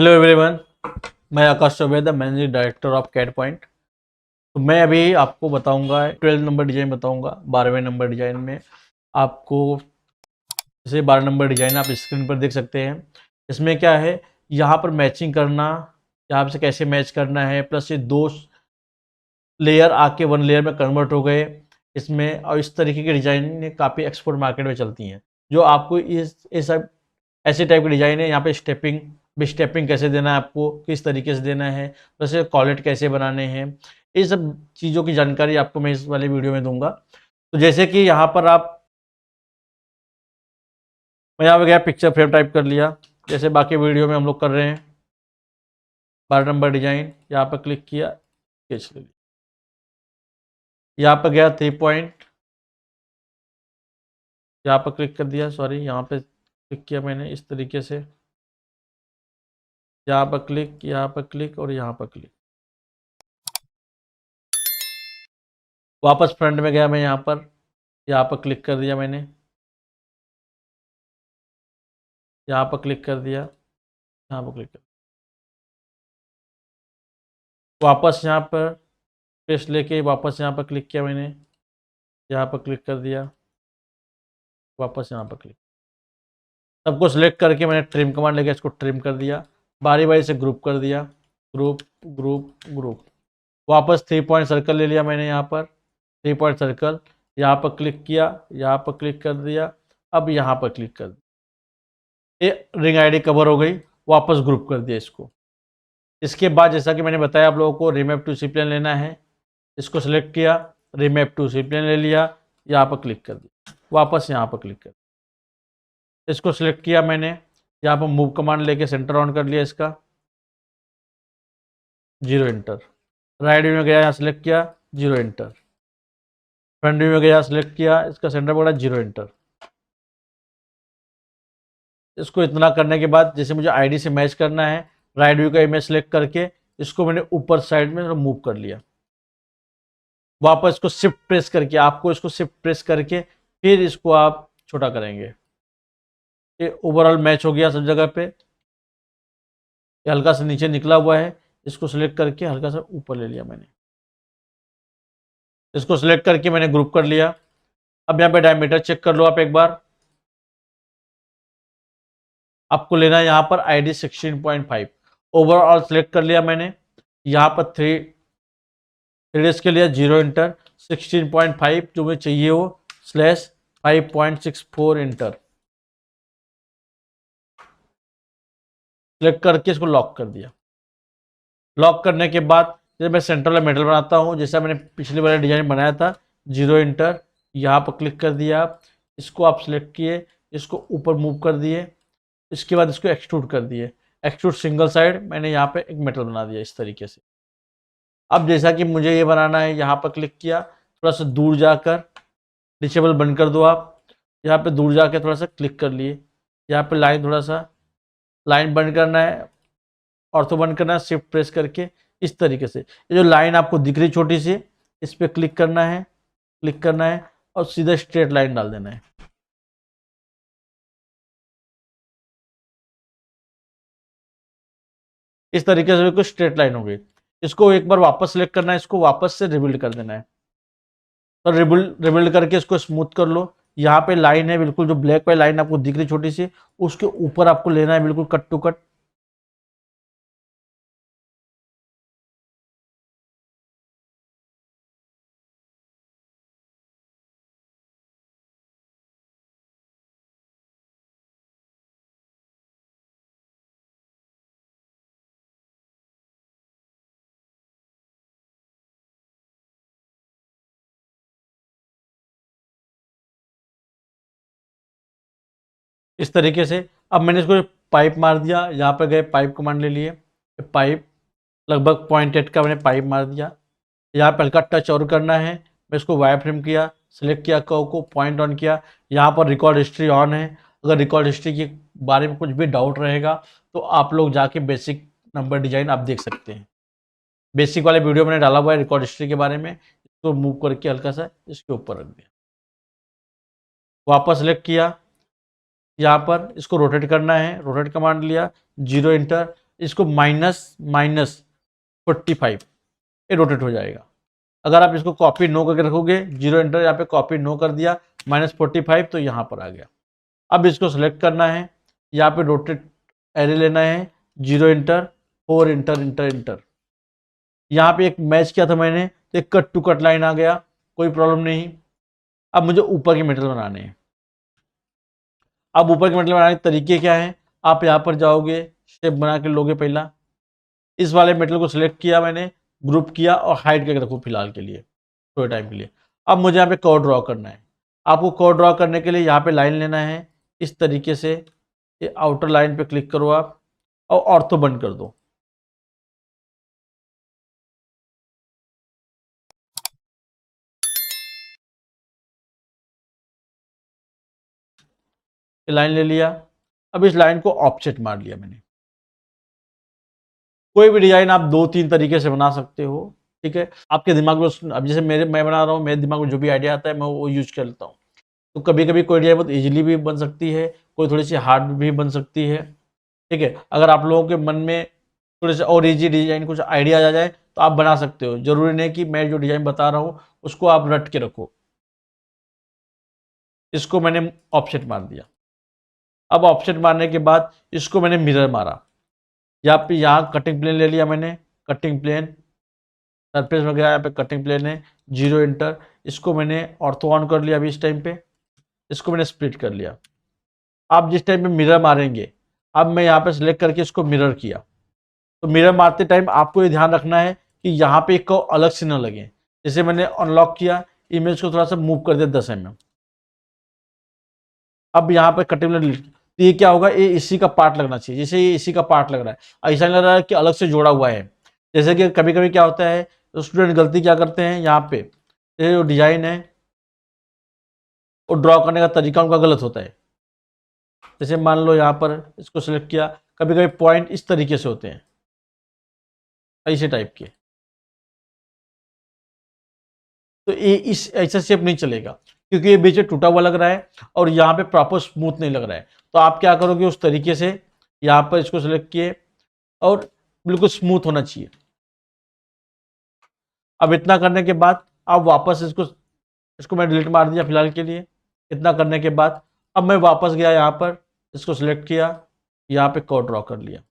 Hello everyone, मैं Akash Chaubey, the managing director of CAT Point. तो मैं अभी आपको बताऊंगा 12 नंबर डिजाइन बताऊंगा। 12वें नंबर डिजाइन में आपको जैसे 12 नंबर डिजाइन आप स्क्रीन पर देख सकते हैं। इसमें क्या है, यहाँ पर मैचिंग करना, यहाँ से कैसे मैच करना है, प्लस ये दो लेयर आके वन लेयर में कन्वर्ट हो गए इसमें। और इस तरीके की डिजाइन काफ़ी एक्सपोर्ट मार्केट में चलती हैं, जो आपको इस सब ऐसे टाइप की डिजाइन है। यहाँ पे स्टेपिंग कैसे देना है, आपको किस तरीके से देना है, प्लस कॉलेट कैसे बनाने हैं, ये सब चीज़ों की जानकारी आपको मैं इस वाले वीडियो में दूंगा। तो जैसे कि यहाँ पर मैं यहाँ पे गया, पिक्चर फ्रेम टाइप कर लिया, जैसे बाकी वीडियो में हम लोग कर रहे हैं। 12 नंबर डिजाइन यहाँ पर क्लिक किया, स्केच ले लिया। यहाँ पर गया 3 पॉइंट, यहाँ पर क्लिक कर दिया, सॉरी यहाँ पे क्लिक किया मैंने इस तरीके से। यहाँ पर क्लिक, यहाँ पर क्लिक और यहाँ पर क्लिक। वापस फ्रंट में गया मैं, यहाँ पर क्लिक कर दिया मैंने, यहाँ पर क्लिक कर दिया, यहाँ पर क्लिक कर, वापस यहाँ पर पेस्ट लेके वापस यहाँ पर क्लिक किया मैंने, यहाँ पर क्लिक कर दिया, वापस यहाँ पर क्लिक। सबको सिलेक्ट करके मैंने ट्रिम कमांड लेके इसको ट्रिम कर दिया, बारी बारी से ग्रुप कर दिया, ग्रुप ग्रुप ग्रुप। वापस 3 पॉइंट सर्कल ले लिया मैंने, यहाँ पर 3 पॉइंट सर्कल, यहाँ पर क्लिक किया, यहाँ पर क्लिक कर दिया, अब यहाँ पर क्लिक कर दिया। ये रिंग आईडी कवर हो गई, वापस ग्रुप कर दिया इसको। इसके बाद जैसा कि मैंने बताया आप लोगों को, रीमैप टू सी प्लेन लेना है। इसको सिलेक्ट किया, रीमैप टू सी प्लेन ले लिया, यहाँ पर क्लिक कर दिया, वापस यहाँ पर क्लिक कर दिया। इसको सिलेक्ट किया मैंने, यहाँ पर मूव कमांड लेके सेंटर ऑन कर लिया इसका, 0 एंटर। राइट व्यू में गया, यहाँ सिलेक्ट किया, 0 एंटर। फ्रंट व्यू में गया, सिलेक्ट किया, इसका सेंटर पकड़ा, 0 एंटर। इसको इतना करने के बाद जैसे मुझे आईडी से मैच करना है, राइट व्यू का इमेज सेलेक्ट करके इसको मैंने ऊपर साइड में मूव कर लिया। वापस इसको शिफ्ट प्रेस करके, आपको इसको शिफ्ट प्रेस करके फिर इसको आप छोटा करेंगे। ये ओवरऑल मैच हो गया सब जगह पे। ये हल्का सा नीचे निकला हुआ है, इसको सिलेक्ट करके हल्का सा ऊपर ले लिया मैंने। इसको सिलेक्ट करके मैंने ग्रुप कर लिया। अब यहाँ पे डायमीटर चेक कर लो आप एक बार। आपको लेना है यहाँ पर आईडी 16.5। ओवरऑल सिलेक्ट कर लिया मैंने, यहाँ पर 3 के लिए 0 इंटर, 16.5 जो मुझे चाहिए वो /5.64 इंटर। सिलेक्ट करके इसको लॉक कर दिया। लॉक करने के बाद जब मैं सेंटर वाला मेटल बनाता हूँ, जैसा मैंने पिछले वाला डिजाइन बनाया था, 0 इंटर, यहाँ पर क्लिक कर दिया। इसको आप सिलेक्ट किए, इसको ऊपर मूव कर दिए, इसके बाद इसको एक्सट्रूड कर दिए। एक्सट्रूड सिंगल साइड, मैंने यहाँ पे एक मेटल बना दिया इस तरीके से। अब जैसा कि मुझे ये बनाना है, यहाँ पर क्लिक किया, थोड़ा सा दूर जाकर डिसेबल बंद कर दो आप। यहाँ पे दूर जाके थोड़ा सा क्लिक कर लिए, यहाँ पे लाइन, थोड़ा सा लाइन बंद करना है, ऑर्थो बंद करना है, शिफ्ट प्रेस करके इस तरीके से। ये जो लाइन आपको दिख रही छोटी सी, इस पर क्लिक करना है, और सीधा स्ट्रेट लाइन डाल देना है। इस तरीके से बिल्कुल स्ट्रेट लाइन हो गई। इसको एक बार वापस सेलेक्ट करना है, इसको वापस से रिबिल्ड कर देना है। तो रिबिल्ड करके इसको स्मूथ कर लो। यहाँ पे लाइन है बिल्कुल, जो ब्लैक वाली लाइन आपको दिख रही छोटी सी, उसके ऊपर आपको लेना है बिल्कुल कट टू कट। इस तरीके से अब मैंने इसको पाइप मार दिया, यहाँ पर गए पाइप कमांड ले लिए, पाइप लगभग 0.8 का मैंने पाइप मार दिया। यहाँ पर हल्का टच और करना है, मैं इसको वायर फ्रेम किया, सिलेक्ट किया, कर्व को पॉइंट ऑन किया। यहाँ पर रिकॉर्ड हिस्ट्री ऑन है। अगर रिकॉर्ड हिस्ट्री के बारे में कुछ भी डाउट रहेगा तो आप लोग जाके बेसिक नंबर डिजाइन आप देख सकते हैं। बेसिक वाले वीडियो मैंने डाला हुआ है रिकॉर्ड हिस्ट्री के बारे में। इसको मूव करके हल्का सा इसके ऊपर रख दिया, वापस सेलेक्ट किया, यहाँ पर इसको रोटेट करना है, रोटेट कमांड लिया, 0 इंटर। इसको माइनस माइनस 45 ये रोटेट हो जाएगा। अगर आप इसको कॉपी नो करके रखोगे, जीरो एंटर यहाँ पे कॉपी नो कर दिया, -45 तो यहाँ पर आ गया। अब इसको सेलेक्ट करना है, यहाँ पे रोटेट एरे लेना है, zero enter, 4 inter inter inter. यहाँ पे एक मैच किया था मैंने तो एक कट टू कट लाइन आ गया, कोई प्रॉब्लम नहीं। अब मुझे ऊपर के मेटल बनाने हैं। अब ऊपर के मेटल बनाने के तरीके क्या है, आप यहाँ पर जाओगे, शेप बना के लोगे। पहला इस वाले मेटल को सिलेक्ट किया मैंने, ग्रुप किया और हाइड करके रखो फिलहाल के लिए, थोड़े टाइम के लिए। अब मुझे यहाँ पे कर्व ड्रॉ करना है। आपको कर्व ड्रॉ करने के लिए यहाँ पे लाइन लेना है इस तरीके से, ये आउटर लाइन पे क्लिक करो आप और ऑर्थो बंद कर दो। ये लाइन ले लिया। अब इस लाइन को ऑफसेट मार लिया मैंने। कोई भी डिजाइन आप 2-3 तरीके से बना सकते हो, ठीक है। आपके दिमाग में अब जैसे मैं बना रहा हूँ, मेरे दिमाग में जो भी आइडिया आता है मैं वो यूज कर लेता हूँ। तो कभी कभी कोई डिजाइन बहुत इजीली भी बन सकती है, कोई थोड़ी सी हार्ड भी बन सकती है, ठीक है। अगर आप लोगों के मन में थोड़े से और इजी डिजाइन कुछ आइडिया आ जाए तो आप बना सकते हो। जरूरी नहीं कि मैं जो डिजाइन बता रहा हूँ उसको आप रट के रखो। इसको मैंने ऑफसेट मार दिया। अब ऑफसेट मारने के बाद इसको मैंने मिरर मारा। यहाँ कटिंग प्लेन ले लिया मैंने, कटिंग प्लेन सरफेस में गया, यहाँ पे कटिंग प्लेन है, जीरो इंटर। इसको मैंने ऑर्थो ऑन कर लिया। अभी इस टाइम पे इसको मैंने स्प्लिट कर लिया। आप जिस टाइम पे मिरर मारेंगे, अब मैं यहाँ पे सिलेक्ट करके इसको मिरर किया, तो मिरर मारते टाइम आपको ये ध्यान रखना है कि यहाँ पे एक को अलग से न लगे। जैसे मैंने अनलॉक किया, इमेज को थोड़ा सा मूव कर दिया 10 mm। अब यहाँ पे कटिंग प्लेन, तो ये क्या होगा, ये इसी का पार्ट लगना चाहिए। जैसे ये इसी का पार्ट लग रहा है, ऐसा नहीं लग रहा है कि अलग से जोड़ा हुआ है। जैसे कि कभी कभी क्या होता है, तो स्टूडेंट गलती क्या करते हैं, यहाँ पे ये जो डिजाइन है वो ड्रॉ करने का तरीका उनका गलत होता है। जैसे मान लो यहाँ पर इसको सिलेक्ट किया, कभी कभी पॉइंट इस तरीके से होते हैं, ऐसे टाइप के, तो ये इस ऐसा शेप नहीं चलेगा, क्योंकि ये बीच में टूटा हुआ लग रहा है और यहाँ पे प्रॉपर स्मूथ नहीं लग रहा है। तो आप क्या करोगे, उस तरीके से यहाँ पर इसको सिलेक्ट किए और बिल्कुल स्मूथ होना चाहिए। अब इतना करने के बाद आप वापस इसको मैं डिलीट मार दिया फिलहाल के लिए। इतना करने के बाद अब मैं वापस गया, यहाँ पर इसको सिलेक्ट किया, यहाँ पे कर्व ड्रॉ कर लिया।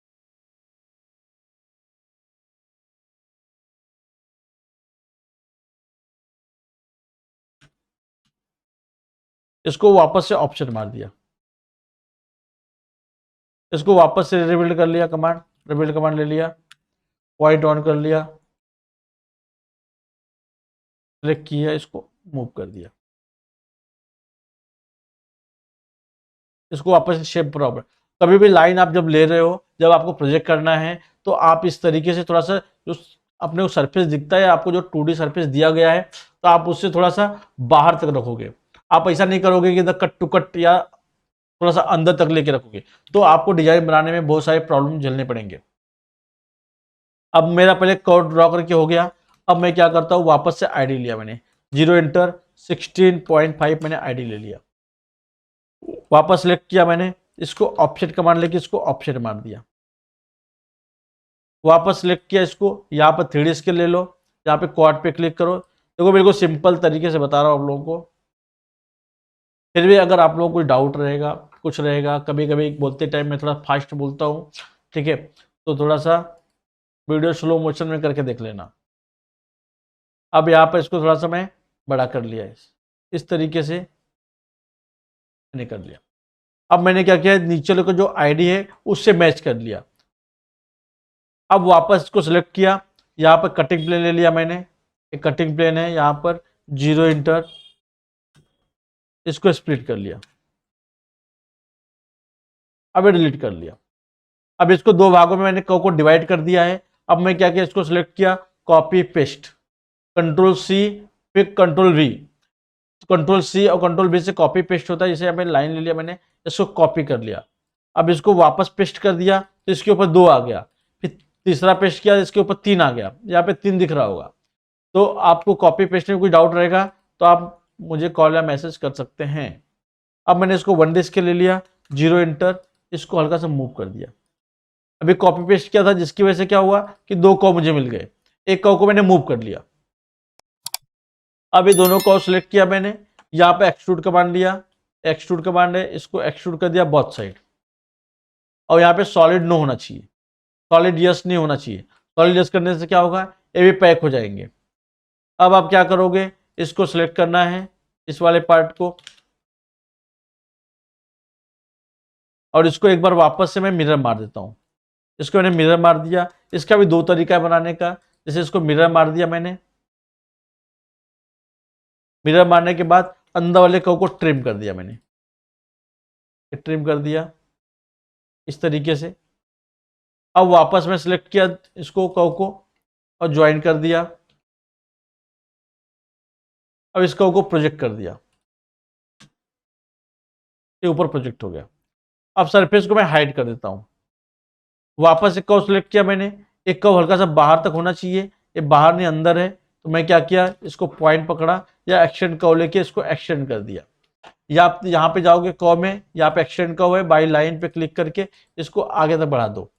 इसको वापस से ऑप्शन मार दिया, इसको वापस से रिबिल्ड कर लिया, रिबिल्ड कमांड ले लिया, पॉइंट ऑन कर लिया, सिलेक्ट किया, इसको मूव कर दिया, इसको वापस से शेप प्रॉपर। कभी भी लाइन आप जब ले रहे हो, जब आपको प्रोजेक्ट करना है, तो आप इस तरीके से थोड़ा सा जो अपने को सरफेस दिखता है, आपको जो 2D सरफेस दिया गया है, तो आप उससे थोड़ा सा बाहर तक रखोगे। आप ऐसा नहीं करोगे कि इधर कट टू कट या थोड़ा सा अंदर तक लेके रखोगे, तो आपको डिजाइन बनाने में बहुत सारे प्रॉब्लम झेलने पड़ेंगे। अब मेरा पहले कर्व ड्रॉ करके हो गया। अब मैं क्या करता हूँ, वापस से आईडी लिया मैंने, जीरो इंटर, 16.5 मैंने आईडी ले लिया। वापस सेलेक्ट किया मैंने, इसको ऑफसेट कमांड लेके इसको ऑफसेट मार दिया। वापस सेलेक्ट किया, इसको यहाँ पर 3D स्केल ले लो, यहाँ पे क्वाड पे क्लिक करो। देखो बिल्कुल सिंपल तरीके से बता रहा हूँ आप लोगों को। फिर भी अगर आप लोगों को कोई डाउट रहेगा, कुछ रहेगा, कभी कभी बोलते टाइम मैं थोड़ा फास्ट बोलता हूँ, ठीक है, तो थोड़ा सा वीडियो स्लो मोशन में करके देख लेना। अब यहाँ पर इसको थोड़ा सा मैं बड़ा कर लिया, इस तरीके से मैंने कर लिया। अब मैंने क्या किया, नीचे लोग जो आईडी है उससे मैच कर लिया। अब वापस इसको सिलेक्ट किया, यहाँ पर कटिंग प्लेन ले लिया मैंने, एक कटिंग प्लेन है, यहाँ पर जीरो इंटर, इसको स्प्लिट कर लिया। अब ये डिलीट कर लिया। अब इसको दो भागों में मैंने को डिवाइड कर दिया है। अब मैं क्या किया, इसको सिलेक्ट किया, कॉपी पेस्ट, कंट्रोल सी फिर कंट्रोल वी। कंट्रोल सी और कंट्रोल वी से कॉपी पेस्ट होता है। जैसे यहाँ पे लाइन ले लिया मैंने, इसको कॉपी कर लिया। अब इसको वापस पेस्ट कर दिया तो इसके ऊपर 2 आ गया, फिर तीसरा पेस्ट किया, इसके ऊपर 3 आ गया, यहाँ पे 3 दिख रहा होगा। तो आपको कॉपी पेस्ट में कोई डाउट रहेगा तो आप मुझे कॉल या मैसेज कर सकते हैं। अब मैंने इसको 1D स्केल ले लिया, जीरो इंटर, इसको हल्का सा मूव कर दिया। अभी कॉपी पेस्ट किया था, जिसकी वजह से क्या हुआ कि 2 कर्व मुझे मिल गए। एक कर्व को मैंने मूव कर लिया। अब ये दोनों कर्व सिलेक्ट किया मैंने, यहाँ पे एक्सट्रूड कमांड लिया, एक्सट्रूड कमांड है, इसको एक्सट्रूड कर दिया बोथ साइड। और यहाँ पे सॉलिड नो होना चाहिए, सॉलिड यस नहीं होना चाहिए। सॉलिड यस करने से क्या होगा, ये भी पैक हो जाएंगे। अब आप क्या करोगे, इसको सिलेक्ट करना है, इस वाले पार्ट को, और इसको एक बार वापस से मैं मिरर मार देता हूं। इसको मैंने मिरर मार दिया। इसका भी 2 तरीका है बनाने का। जैसे इसको मिरर मार दिया मैंने, मिरर मारने के बाद अंदर वाले कर्व को ट्रिम कर दिया मैंने, ट्रिम कर दिया इस तरीके से। अब वापस में सिलेक्ट किया इसको, कर्व को, और ज्वाइन कर दिया। अब इस कर्व को प्रोजेक्ट कर दिया, ये ऊपर प्रोजेक्ट हो गया। अब सरफेस को मैं हाइड कर देता हूं। वापस एक कर्व सिलेक्ट किया मैंने, एक कर्व हल्का सा बाहर तक होना चाहिए, ये बाहर नहीं अंदर है, तो मैं क्या किया, इसको पॉइंट पकड़ा या एक्सटेंड कर्व लेके इसको एक्सटेंड कर दिया। या आप यहाँ पे जाओगे कर्व में, यहाँ पे एक्सटेंड कर्व है, बाई लाइन पे क्लिक करके इसको आगे तक बढ़ा दो।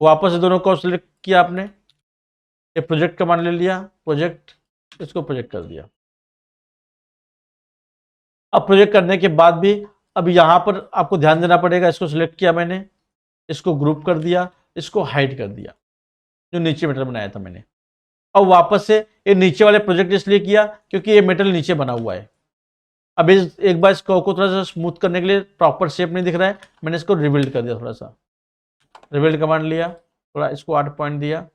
वापस दोनों कर्व सिलेक्ट किया आपने, ये प्रोजेक्ट कमांड ले लिया, प्रोजेक्ट, इसको प्रोजेक्ट कर दिया। अब प्रोजेक्ट करने के बाद भी अब यहाँ पर आपको ध्यान देना पड़ेगा। इसको सिलेक्ट किया मैंने, इसको ग्रुप कर दिया, इसको हाइड कर दिया, जो नीचे मेटल बनाया था मैंने। अब वापस से ये नीचे वाले प्रोजेक्ट इसलिए किया क्योंकि ये मेटल नीचे बना हुआ है। अब एक बार इस कर्व को थोड़ा सा स्मूथ करने के लिए, प्रॉपर शेप नहीं दिख रहा है, मैंने इसको रिबिल्ड कर दिया। थोड़ा सा रिबिल्ड कमांड लिया, थोड़ा इसको 8 पॉइंट दिया,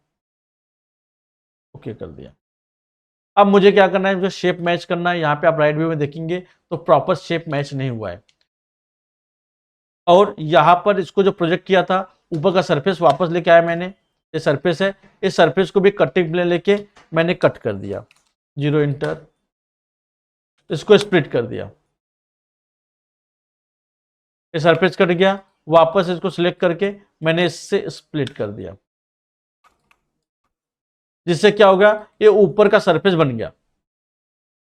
ओके कर दिया। अब मुझे क्या करना है, मुझे शेप मैच करना है। यहाँ पे आप राइट व्यू में देखेंगे तो प्रॉपर शेप मैच नहीं हुआ है। और यहाँ पर इसको जो प्रोजेक्ट किया था, ऊपर का सरफेस वापस लेके आया मैंने, ये सरफेस है, इस सरफेस को भी कटिंग प्लेन लेके मैंने कट कर दिया, 0 इंटर, इसको स्प्लिट कर दिया, ये सरफेस कट गया। वापस इसको सिलेक्ट करके मैंने इससे स्प्लिट कर दिया, जिससे क्या होगा, ये ऊपर का सरफेस बन गया।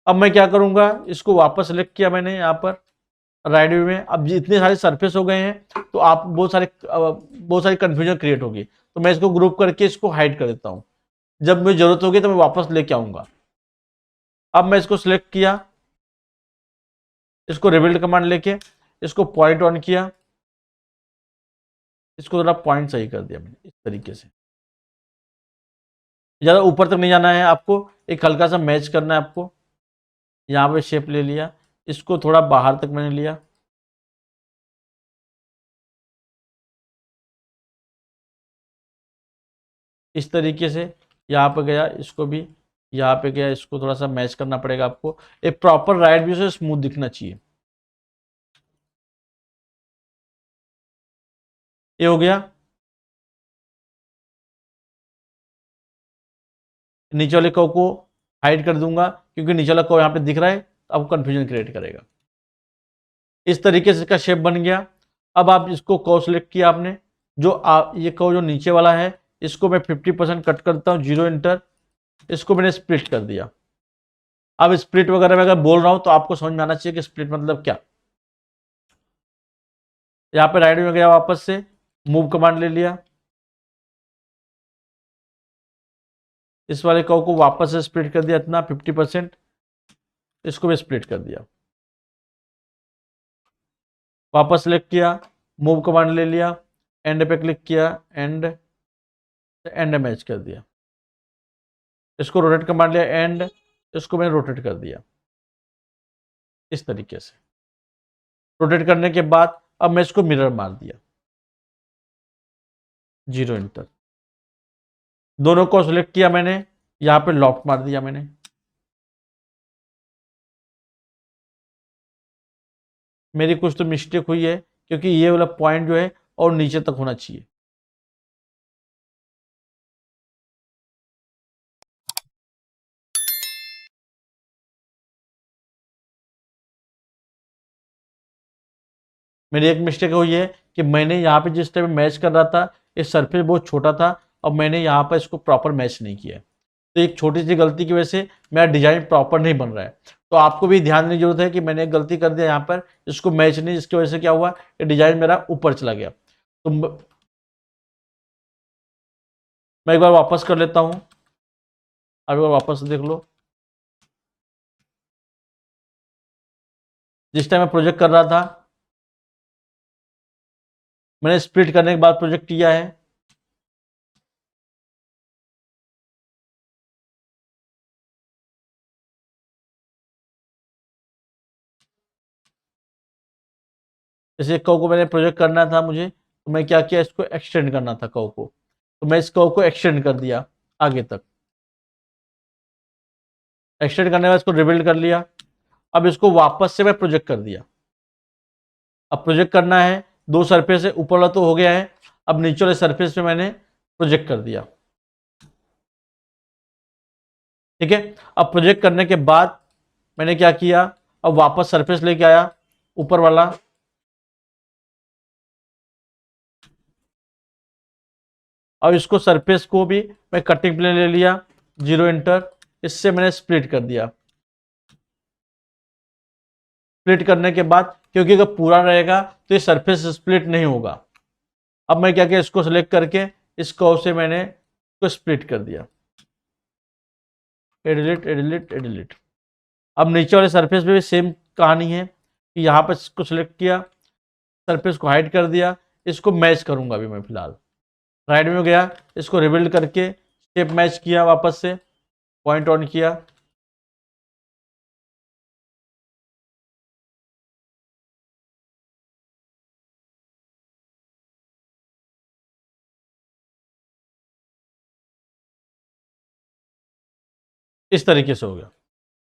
अब मैं क्या करूंगा, इसको वापस सिलेक्ट किया मैंने यहाँ पर राइट व्यू में। अब इतने सारे सरफेस हो गए हैं तो आप बहुत सारी कंफ्यूजन क्रिएट होगी, तो मैं इसको ग्रुप करके इसको हाइड कर देता हूं। जब मुझे जरूरत होगी तो मैं वापस लेके आऊंगा। अब मैं इसको सिलेक्ट किया, इसको रिबिल्ड कमांड लेके इसको पॉइंट ऑन किया, इसको थोड़ा पॉइंट सही कर दिया मैंने इस तरीके से। ज़्यादा ऊपर तक नहीं जाना है आपको, एक हल्का सा मैच करना है आपको। यहाँ पे शेप ले लिया, इसको थोड़ा बाहर तक मैंने लिया, इस तरीके से। यहाँ पे गया, इसको भी यहाँ पे गया, इसको थोड़ा सा मैच करना पड़ेगा आपको। एक प्रॉपर राइट व्यू से स्मूथ दिखना चाहिए। ये हो गया। नीचे वाले कर्व को हाइड कर दूंगा क्योंकि नीचे वाला कर्व यहाँ पे दिख रहा है, तो आपको कंफ्यूजन क्रिएट करेगा। इस तरीके से इसका शेप बन गया। अब आप इसको कर्व सेलेक्ट किया आपने, ये कर्व जो नीचे वाला है, इसको मैं 50% कट करता हूँ, 0 इंटर, इसको मैंने स्प्लिट कर दिया। अब स्प्लिट वगैरह में अगर बोल रहा हूं तो आपको समझ में आना चाहिए कि स्प्लिट मतलब क्या। यहाँ पे राइट में गया, वापस से मूव कमांड ले लिया, इस वाले कर्व को वापस से स्प्लिट कर दिया, इतना 50%, इसको भी स्प्लिट कर दिया। वापस सेलेक्ट किया, मूव कमांड ले लिया, एंड पे क्लिक किया, एंड मैच कर दिया। इसको रोटेट कमांड लिया, एंड, इसको मैंने रोटेट कर दिया इस तरीके से। रोटेट करने के बाद अब मैं इसको मिरर मार दिया, 0 इंटर। दोनों को सिलेक्ट किया मैंने, यहां पे लॉफ्ट मार दिया मैंने। मेरी कुछ तो मिस्टेक हुई है क्योंकि ये वाला पॉइंट जो है और नीचे तक होना चाहिए। मेरी एक मिस्टेक हुई है कि मैंने यहाँ पे जिस टाइम मैच कर रहा था, ये सरफेस बहुत छोटा था और मैंने यहाँ पर इसको प्रॉपर मैच नहीं किया। तो एक छोटी सी गलती की वजह से मेरा डिजाइन प्रॉपर नहीं बन रहा है। तो आपको भी ध्यान देने की जरूरत है कि मैंने एक गलती कर दिया यहाँ पर, इसको मैच नहीं, जिसकी वजह से क्या हुआ, ये डिजाइन मेरा ऊपर चला गया। तो मैं एक बार वापस कर लेता हूँ, अब एक बार वापस देख लो। जिस टाइम मैं प्रोजेक्ट कर रहा था, मैंने स्प्लिट करने के बाद प्रोजेक्ट किया है। जैसे कव को मैंने प्रोजेक्ट करना था मुझे, तो मैं क्या किया, इसको एक्सटेंड करना था कव को, तो मैं इस कव को एक्सटेंड कर दिया आगे तक। एक्सटेंड करने के बाद इसको रिबिल्ड कर लिया। अब इसको वापस से मैं प्रोजेक्ट कर दिया। अब प्रोजेक्ट करना है, दो सरफेस है, ऊपर वाला तो हो गया है, अब नीचे वाले सरफेस पे मैंने प्रोजेक्ट कर दिया। ठीक है, अब प्रोजेक्ट करने के बाद मैंने क्या किया, अब वापस सरफेस लेके आया ऊपर वाला, अब इसको सरफेस को भी मैं कटिंग प्लेन ले लिया, 0 एंटर, इससे मैंने स्प्लिट कर दिया। स्प्लिट करने के बाद, क्योंकि अगर पूरा रहेगा तो ये सरफेस स्प्लिट नहीं होगा, अब मैं क्या किया, इसको सेलेक्ट करके इस कर्व से मैंने इसको स्प्लिट कर दिया। Edit edit edit. अब नीचे वाले सरफेस पे भी सेम कहानी है कि यहाँ पर इसको सेलेक्ट किया, सरफेस को हाइड कर दिया, इसको मैच करूंगा अभी मैं फिलहाल। राइट में गया, इसको रिबिल्ड करके स्टेप मैच किया, वापस से पॉइंट ऑन किया, इस तरीके से हो गया।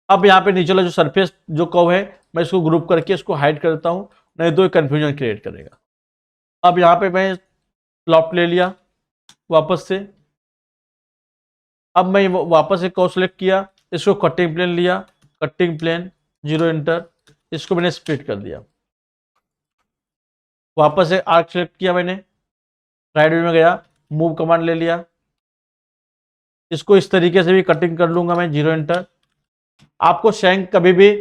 अब यहाँ पे नीचे वाला जो सरफेस जो कर्व है, मैं इसको ग्रुप करके इसको हाइड कर देता हूँ, नहीं तो कंफ्यूजन क्रिएट करेगा। अब यहाँ पे मैं लॉफ्ट ले लिया वापस से, अब मैं वापस एक कर्व सेलेक्ट किया, इसको कटिंग प्लेन लिया, कटिंग प्लेन 0 एंटर, इसको मैंने स्प्लिट कर दिया। वापस एक आर्क सेलेक्ट किया मैंने, राइट व्यू में गया, मूव कमांड ले लिया, इसको इस तरीके से भी कटिंग कर लूंगा मैं, 0 एंटर। आपको शैंक कभी भी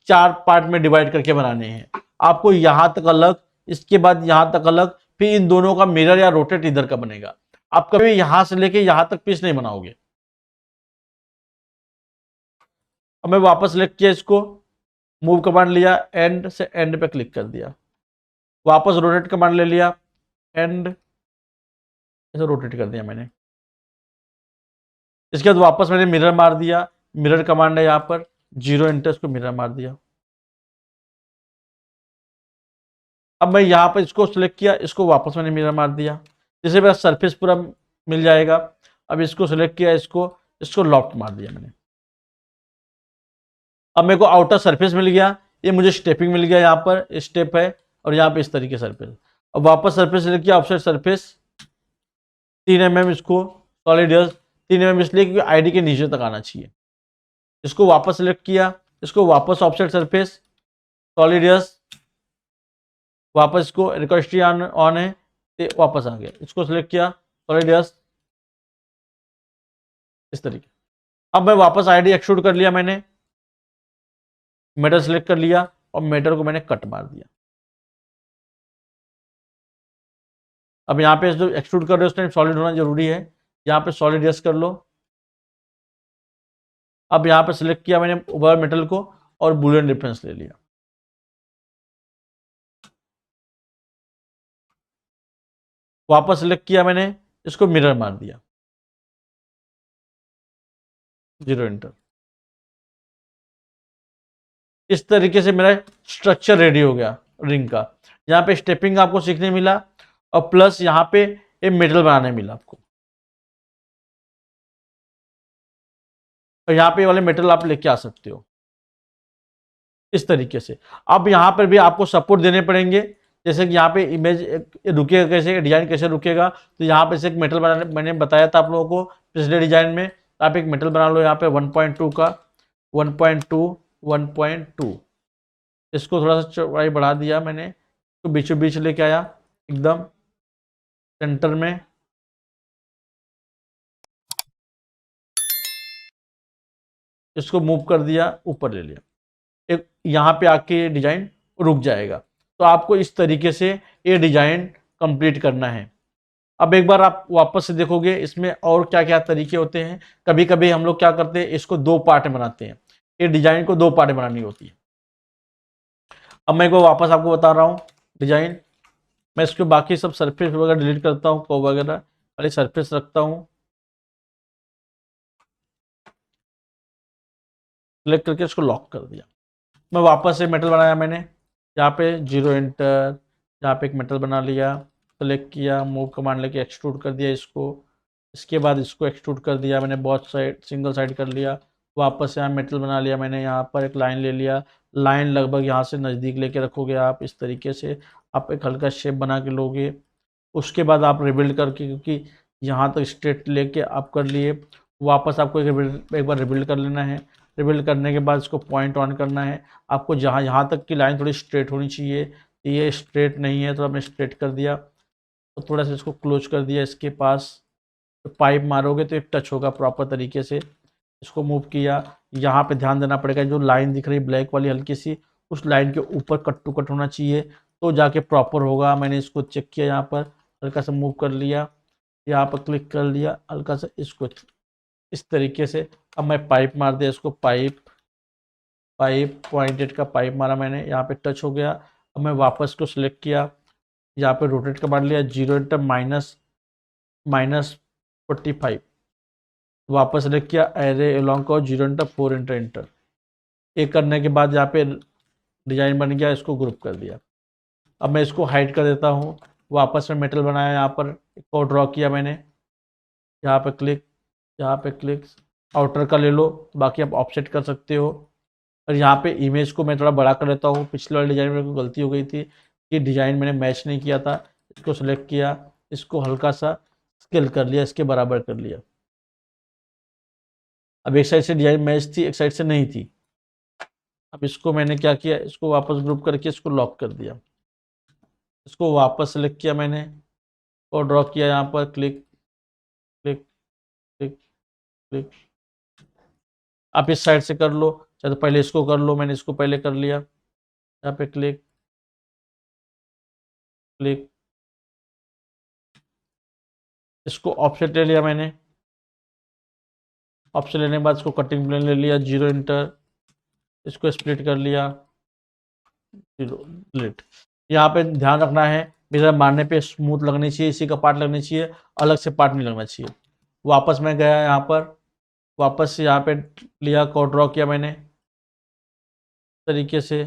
4 पार्ट में डिवाइड करके बनाने हैं, आपको यहां तक अलग, इसके बाद यहां तक अलग, फिर इन दोनों का मिरर या रोटेट इधर का बनेगा। आप कभी यहां से लेके यहां तक पीस नहीं बनाओगे। अब मैं वापस सेलेक्ट किया इसको, मूव कमांड लिया, एंड से एंड पे क्लिक कर दिया, वापस रोटेट कमांड ले लिया, एंड ऐसे रोटेट कर दिया मैंने। इसके बाद वापस मैंने मिरर मार दिया, मिरर कमांड है यहाँ पर, 0 एंटर, इसको मिरर मार दिया। अब मैं यहाँ पर इसको सिलेक्ट किया, इसको वापस मैंने मिरर मार दिया, जिससे मेरा सरफेस पूरा मिल जाएगा। अब इसको सिलेक्ट किया, इसको इसको लॉफ्ट मार दिया मैंने। अब मेरे को आउटर सरफेस मिल गया, ये मुझे स्टेपिंग मिल गया, यहाँ पर स्टेप है और यहाँ पे इस तरीके सरफेस। अब वापस सरफेस सिलेक्ट किया, ऑफसेट सरफेस 3 mm, इसको सॉलिड 3 mm इसलिए क्योंकि आईडी के नीचे तक आना चाहिए। इसको वापस सिलेक्ट किया, इसको वापस ऑफसेट सरफेस सॉलिड वापस इसको रिक्वेस्ट ऑन है तो वापस आ गया, इसको सिलेक्ट किया सॉलिड इस तरीके। अब मैं वापस आईडी एक्सट्रूड कर लिया मैंने, मेटल सेलेक्ट कर लिया और मेटल को मैंने कट मार दिया। अब यहाँ पे जो एक्सट्रूड कर रहे हो उस टाइम सॉलिड होना जरूरी है, यहाँ पे सॉलिड यस कर लो। अब यहाँ पे सिलेक्ट किया मैंने ओवर मेटल को और बुलियन डिफरेंस ले लिया। वापस सिलेक्ट किया मैंने, इसको मिरर मार दिया, 0 एंटर। इस तरीके से मेरा स्ट्रक्चर रेडी हो गया रिंग का। यहाँ पे स्टेपिंग आपको सीखने मिला और प्लस यहाँ पे एक मेटल बनाने मिला आपको, और यहाँ पे वाले मेटल आप लेके आ सकते हो इस तरीके से। अब यहाँ पर भी आपको सपोर्ट देने पड़ेंगे, जैसे कि यहाँ पे इमेज रुकेगा कैसे, डिजाइन कैसे रुकेगा, तो यहाँ पे से एक मेटल बनाने मैंने बताया था आप लोगों को पिछले डिजाइन में। आप एक मेटल बना लो यहाँ पे 1.2 का, 1.2 1.2, इसको थोड़ा सा चौड़ाई बढ़ा दिया मैंने, तो बीचों बीच लेके आया एकदम सेंटर में, इसको मूव कर दिया, ऊपर ले लिया, एक यहाँ पे आके डिजाइन रुक जाएगा। तो आपको इस तरीके से ये डिजाइन कंप्लीट करना है। अब एक बार आप वापस से देखोगे इसमें और क्या क्या तरीके होते हैं। कभी कभी हम लोग क्या करते हैं, इसको 2 पार्ट में बनाते हैं। ये डिजाइन को 2 पार्ट में बनानी होती है। अब मैं को वापस आपको बता रहा हूँ डिजाइन। मैं इसके बाकी सब सरफेस वगैरह डिलीट करता हूँ, को वगैरह खाली सरफेस रखता हूँ। सिलेक्ट करके इसको लॉक कर दिया। मैं वापस से मेटल बनाया मैंने, यहाँ पे 0 एंटर, यहाँ पे एक मेटल बना लिया, सेलेक्ट किया, मूव कमांड लेके एक्सट्रूड कर दिया इसको। इसके बाद इसको एक्सट्रूड कर दिया मैंने, बहुत साइड सिंगल साइड कर लिया। वापस यहाँ मेटल बना लिया मैंने, यहाँ पर एक लाइन ले लिया। लाइन लगभग यहाँ से नज़दीक लेके रखोगे आप इस तरीके से, आप एक हल्का शेप बना के लोगे। उसके बाद आप रिबिल्ड करके, क्योंकि यहाँ तक स्ट्रेट लेके आप कर लिए, वापस आपको एक बार रिबिल्ड कर लेना है। रिबिल्ड करने के बाद इसको पॉइंट ऑन करना है आपको। जहाँ यहाँ तक की लाइन थोड़ी स्ट्रेट होनी चाहिए, तो ये स्ट्रेट नहीं है तो आपने स्ट्रेट कर दिया। तो थोड़ा सा इसको क्लोज कर दिया इसके पास। तो पाइप मारोगे तो एक टच होगा प्रॉपर तरीके से। इसको मूव किया, यहाँ पे ध्यान देना पड़ेगा, जो लाइन दिख रही है ब्लैक वाली हल्की सी, उस लाइन के ऊपर कट टू कट होना चाहिए, तो जाके प्रॉपर होगा। मैंने इसको चेक किया, यहाँ पर हल्का सा मूव कर लिया, यहाँ पर क्लिक कर लिया हल्का सा इसको इस तरीके से। अब मैं पाइप मार दिया इसको, पाइप पॉइंटेड का पाइप मारा मैंने, यहाँ पे टच हो गया। अब मैं वापस को सिलेक्ट किया, यहाँ पे रोटेट का मार लिया, 0 एंटर, -45। वापस सिलेक्ट किया, एरे एलोंग को 0 एंटर, 4 एंटर, एंटर। एक करने के बाद यहाँ पे डिजाइन बन गया, इसको ग्रुप कर दिया। अब मैं इसको हाइड कर देता हूँ। वापस में मेटल बनाया, यहाँ पर एक और ड्रॉ किया मैंने, यहाँ पे क्लिक, यहाँ पे क्लिक, आउटर का ले लो, बाकी आप ऑफसेट कर सकते हो। और यहाँ पे इमेज को मैं थोड़ा बड़ा कर लेता हूँ। पिछले वाले डिजाइन में मेरे को गलती हो गई थी कि डिजाइन मैंने मैच नहीं किया था। इसको सेलेक्ट किया, इसको हल्का सा स्केल कर लिया, इसके बराबर कर लिया। अब एक साइड से डिजाइन मैच थी, एक साइड से नहीं थी। अब इसको मैंने क्या किया, इसको वापस ग्रुप करके इसको लॉक कर दिया। इसको वापस सेलेक्ट किया मैंने और ड्रॉ किया, यहाँ पर क्लिक क्लिक क्लिक क्लिक। आप इस साइड से कर लो, चाहे तो पहले इसको कर लो, मैंने इसको पहले कर लिया। यहाँ पे क्लिक क्लिक, इसको ऑफसेट ले लिया मैंने। ऑप्शन लेने के बाद इसको कटिंग प्लेन ले लिया, 0 एंटर, इसको स्प्लिट कर लिया, 0 स्प्लिट। यहाँ पे ध्यान रखना है, मेरा मारने पे स्मूथ लगनी चाहिए, इसी का पार्ट लगनी चाहिए, अलग से पार्ट नहीं लगना चाहिए। वापस मैं गया यहाँ पर, वापस से यहाँ पे लिया, कोड ड्रॉ किया मैंने तरीके से।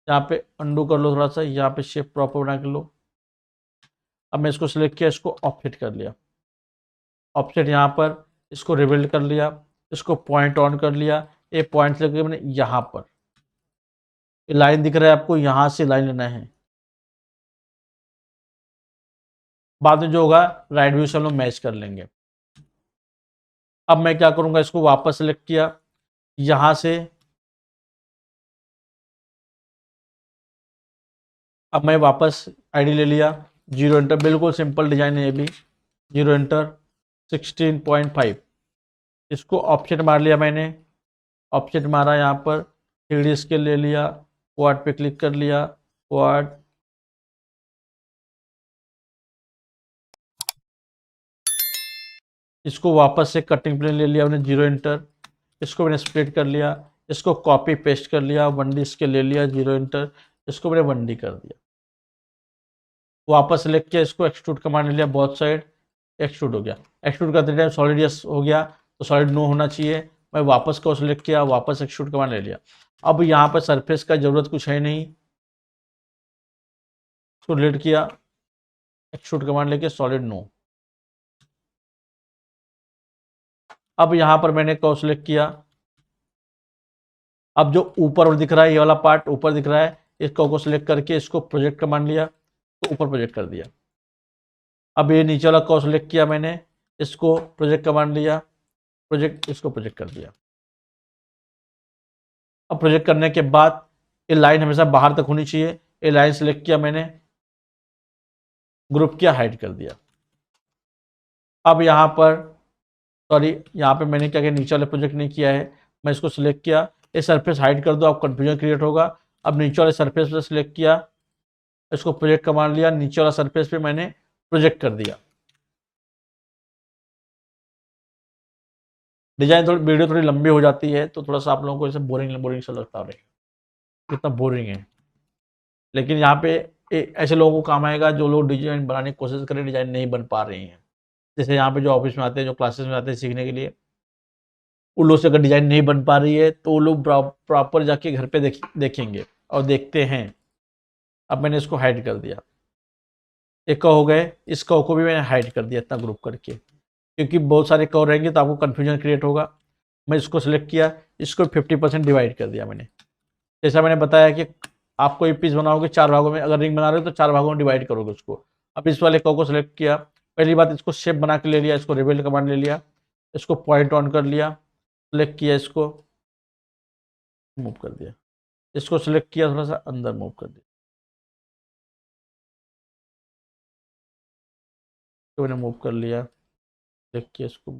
यहाँ पे अंडू कर लो थोड़ा सा, यहाँ पे शेप प्रॉपर बना के लो। अब मैं इसको सिलेक्ट किया, इसको ऑफसेट कर लिया, ऑफसेट यहाँ पर, इसको रिबिल्ड कर लिया, इसको पॉइंट ऑन कर लिया। ये पॉइंट लेके मैंने यहाँ पर, ये लाइन दिख रहा है आपको, यहाँ से लाइन लेना है। बाद में जो होगा राइट व्यू से हम लोग मैच कर लेंगे। अब मैं क्या करूँगा, इसको वापस सेलेक्ट किया, यहाँ से अब मैं वापस आईडी ले लिया, 0 एंटर, बिल्कुल सिंपल डिजाइन है ये भी, 0 एंटर, 16.5। इसको ऑप्शन मार लिया मैंने, ऑप्शन मारा, यहाँ पर 3D स्केल ले लिया, क्वाड पे क्लिक कर लिया, क्वाड, इसको वापस से कटिंग प्लेन ले लिया मैंने, 0 एंटर, इसको मैंने स्प्लिट कर लिया, इसको कॉपी पेस्ट कर लिया, 1D स्केल ले लिया, 0 एंटर, इसको मैंने 1D कर दिया। वापस सेलेक्ट किया, इसको एक्सट्रूड कमांड ले लिया, बहुत साइड एक्सट्रूड हो गया। एक्सट्रूड करते टाइम सॉलिड यस हो गया, तो सॉलिड नो होना चाहिए। मैं वापस को सेलेक्ट किया, वापस एक्सट्रूड कमांड ले लिया। अब यहाँ पर सरफेस का जरूरत कुछ है नहीं, इसको डिलीट किया, एक्सट्रूड कमांड लेके सॉलिड नो। अब यहाँ पर मैंने को सेलेक्ट किया, अब जो ऊपर दिख रहा है, ये वाला पार्ट ऊपर दिख रहा है, इसको को सिलेक्ट करके इसको प्रोजेक्ट कमांड लिया, तो ऊपर प्रोजेक्ट कर दिया। अब ये नीचे वाला को सिलेक्ट किया मैंने, इसको प्रोजेक्ट कमांड लिया, प्रोजेक्ट, इसको प्रोजेक्ट कर दिया। अब प्रोजेक्ट करने के बाद ये लाइन हमेशा बाहर तक होनी चाहिए। ये लाइन सिलेक्ट किया मैंने, ग्रुप किया, हाइड कर दिया। अब यहाँ पर सॉरी, यहाँ पे मैंने क्या किया, नीचे वाले प्रोजेक्ट नहीं किया है, मैं इसको सिलेक्ट किया, ये सरफेस हाइड कर दो, आप कंफ्यूजन क्रिएट होगा। अब नीचे वाले सरफेस पर सिलेक्ट किया, इसको प्रोजेक्ट कमांड लिया, नीचे वाला सरफेस पे मैंने प्रोजेक्ट कर दिया। डिजाइन थोड़ी वीडियो थोड़ी लंबी हो जाती है तो थोड़ा सा आप लोगों को ऐसे बोरिंग बोरिंग सा लगता है, कितना बोरिंग है। लेकिन यहाँ पे ऐसे लोगों को काम आएगा जो लोग डिजाइन बनाने की कोशिश करें, डिजाइन नहीं बन पा रही हैं। जैसे यहाँ पे जो ऑफिस में आते हैं, जो क्लासेस में आते हैं सीखने के लिए, उन लोग से अगर डिजाइन नहीं बन पा रही है तो वो लोग प्रॉपर जाके घर पे देखेंगे और देखते हैं। अब मैंने इसको हाइड कर दिया, एक हो गए, इस कव को भी मैंने हाइड कर दिया इतना ग्रुप करके, क्योंकि बहुत सारे कव रहेंगे तो आपको कन्फ्यूजन क्रिएट होगा। मैं इसको सिलेक्ट किया, इसको 50% डिवाइड कर दिया मैंने। जैसा मैंने बताया कि आप कोई पीस बनाओगे 4 भागों में, अगर रिंग बना रहे हो तो 4 भागों में डिवाइड करोगे उसको। अब इस वाले कव को सिलेक्ट किया, पहली बात इसको शेप बना के ले लिया, इसको रिवेल कमांड ले लिया, इसको पॉइंट ऑन कर लिया, सिलेक्ट किया, इसको मूव कर दिया, इसको सिलेक्ट किया, थोड़ा सा अंदर मूव कर दिया, तो मैंने मूव कर लिया, सिलेक्ट किया, इसको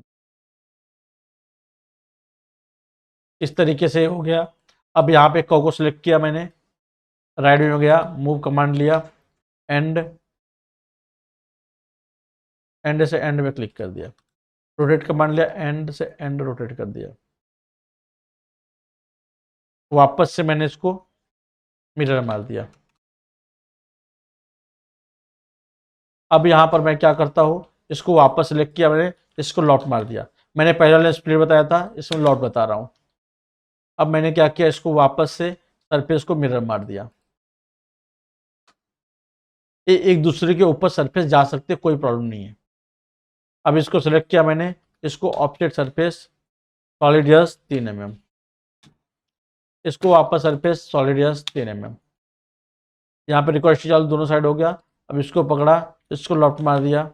इस तरीके से हो गया। अब यहाँ पे कव को सिलेक्ट किया मैंने, राइट में हो गया, मूव कमांड लिया, एंड से एंड में क्लिक कर दिया, रोटेट कमांड लिया, एंड से एंड रोटेट कर दिया, वापस से मैंने इसको मिरर मार दिया। अब यहाँ पर मैं क्या करता हूँ, इसको वापस सिलेक्ट किया मैंने, इसको लॉट मार दिया। मैंने पहले वाले स्प्लिट बताया था, इसमें लॉट बता रहा हूँ। अब मैंने क्या किया, इसको वापस से सरफेस को मिरर मार दिया। ये एक दूसरे के ऊपर सरफेस जा सकते, कोई प्रॉब्लम नहीं है। अब इसको सिलेक्ट किया मैंने, इसको object surface solid yes 3 mm, इसको वापस सरफेस सॉलिड यस 3 mm। यहाँ पे रिक्वेस्ट चालू दोनों साइड हो गया। अब इसको पकड़ा, इसको लॉफ्ट मार दिया,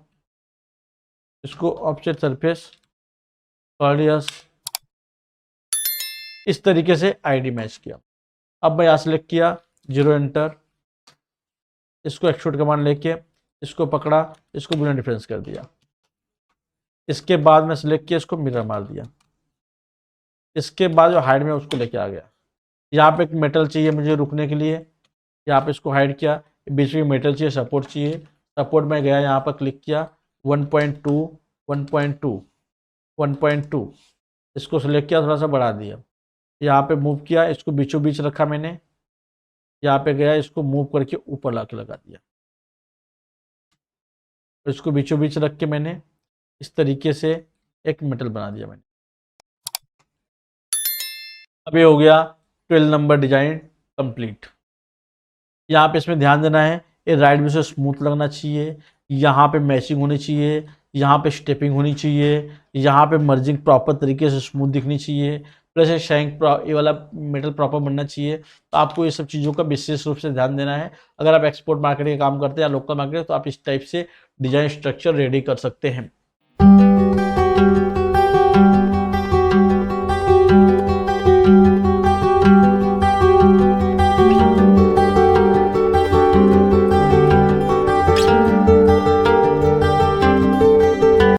इसको ऑब्जेक्ट सरफेस सॉलिड यस, इस तरीके से आईडी मैच किया। अब मैं यहाँ सेलेक्ट किया, 0 एंटर, इसको एक्सट्रूड कमांड लेके इसको पकड़ा, इसको बुलियन डिफरेंस कर दिया। इसके बाद मैं सिलेक्ट किया, इसको मिरर मार दिया। इसके बाद जो हाइड में उसको लेके आ गया। यहाँ पे एक मेटल चाहिए मुझे रुकने के लिए, यहाँ पे इसको हाइड किया, बीच में मेटल चाहिए, सपोर्ट चाहिए, सपोर्ट में गया, यहाँ पर क्लिक किया, 1.2 1.2 1.2, इसको सिलेक्ट किया, थोड़ा सा बढ़ा दिया, यहाँ पे मूव किया, इसको बीचों बीच रखा मैंने, यहाँ पे गया, इसको मूव करके ऊपर ला के लगा दिया, इसको बीचों बीच रख के मैंने इस तरीके से एक मेटल बना दिया मैंने। अब ये हो गया 12 नंबर डिजाइन कंप्लीट। यहाँ पे इसमें ध्यान देना है, ये राइट में से स्मूथ लगना चाहिए, यहाँ पे मैचिंग होनी चाहिए, यहाँ पे स्टेपिंग होनी चाहिए, यहाँ पे मर्जिंग प्रॉपर तरीके से स्मूथ दिखनी चाहिए, प्लस ये शैंक ये वाला मेटल प्रॉपर बनना चाहिए। तो आपको ये सब चीज़ों का विशेष रूप से ध्यान देना है। अगर आप एक्सपोर्ट मार्केटिंग का काम करते हैं या लोकल मार्केट, तो आप इस टाइप से डिजाइन स्ट्रक्चर रेडी कर सकते हैं।